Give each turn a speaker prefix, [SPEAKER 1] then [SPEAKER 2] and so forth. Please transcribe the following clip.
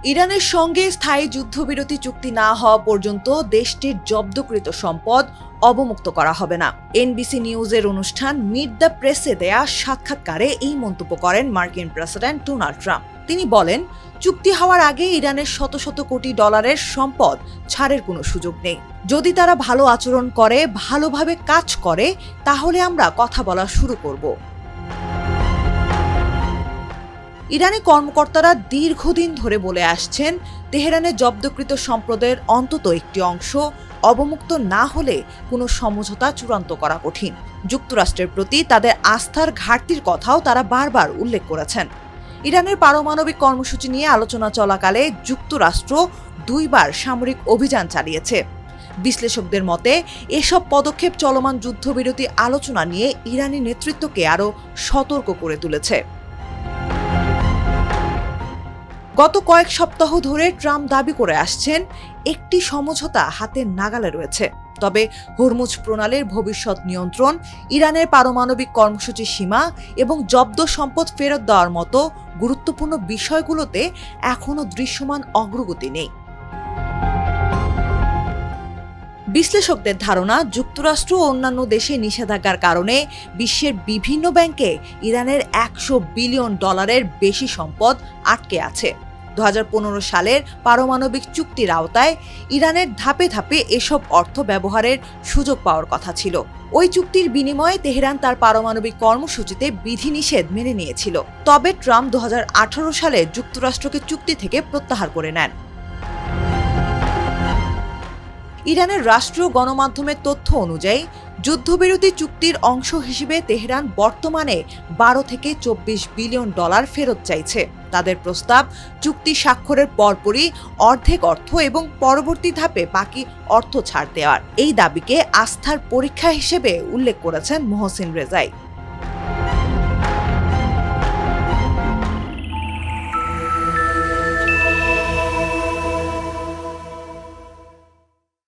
[SPEAKER 1] ইরানের সঙ্গে স্থায়ী যুদ্ধবিরতি চুক্তি না হওয়া পর্যন্ত দেশটির জব্দকৃত সম্পদ অবমুক্ত করা হবে না। এনবিসি নিউজের অনুষ্ঠান মিট দ্য প্রেসে দেয়া সাক্ষাৎকারে এই মন্তব্য করেন মার্কিন প্রেসিডেন্ট ডোনাল্ড ট্রাম্প। তিনি বলেন, চুক্তি হওয়ার আগে ইরানের শত শত কোটি ডলারের সম্পদ ছাড়ের কোনো সুযোগ নেই। যদি তারা ভালো আচরণ করে, ভালোভাবে কাজ করে, তাহলে আমরা কথা বলা শুরু করব। ইরানি কর্মকর্তারা দীর্ঘদিন ধরে বলে আসছেন, তেহরানে জব্দকৃত সম্পদের অন্তত একটি অংশ অবমুক্ত না হলে কোনো সমঝোতা চূড়ান্ত করা কঠিন। যুক্তরাষ্ট্রের প্রতি তাদের আস্থার ঘাটতির কথাও তারা বারবার উল্লেখ করেছেন। ইরানের পারমাণবিক কর্মসূচি নিয়ে আলোচনা চলাকালে যুক্তরাষ্ট্র 2 বার সামরিক অভিযান চালিয়েছে। বিশ্লেষকদের মতে এসব পদক্ষেপ চলমান যুদ্ধবিরতি আলোচনা নিয়ে ইরানি নেতৃত্বকে আরও সতর্ক করে তুলেছে। গত কয়েক সপ্তাহ ধরে ট্রাম্প দাবি করে আসছেন, একটি সমঝোতা হাতের নাগালে রয়েছে। তবে হরমুজ প্রণালীর ভবিষ্যৎ নিয়ন্ত্রণ, ইরানের পারমাণবিক কর্মসূচির সীমা এবং জব্দ সম্পদ ফেরত দেওয়ার মতো গুরুত্বপূর্ণ বিষয়গুলোতে এখনও দৃশ্যমান অগ্রগতি নেই। বিশ্লেষকদের ধারণা, যুক্তরাষ্ট্র ও অন্যান্য দেশে নিষেধাজ্ঞার কারণে বিশ্বের বিভিন্ন ব্যাংকে ইরানের $100 বিলিয়ন বেশি সম্পদ আটকে আছে। 2015 সালের পারমাণবিক চুক্তির আওতায় ইরানের ধাপে ধাপে এসব অর্থ ব্যবহারের সুযোগ পাওয়ার কথা ছিল। ওই চুক্তির বিনিময়ে তেহরান তার পারমাণবিক কর্মসূচিতে বিধিনিষেধ মেনে নিয়েছিল। তবে ট্রাম্প 2018 সালে যুক্তরাষ্ট্রকে চুক্তি থেকে প্রত্যাহার করে নেন। ইরানের রাষ্ট্রীয় গণমাধ্যমের তথ্য অনুযায়ী, যুদ্ধবিরতি চুক্তির অংশ হিসেবে তেহরান বর্তমানে 12 থেকে $24 বিলিয়ন ফেরত চাইছে। তাদের প্রস্তাব, চুক্তি স্বাক্ষরের পরপরই অর্ধেক অর্থ এবং পরবর্তী ধাপে বাকি অর্থ ছাড় দেওয়ার। এই দাবিকে আস্থার পরীক্ষা হিসেবে উল্লেখ করেছেন মোহসিন রেজাই।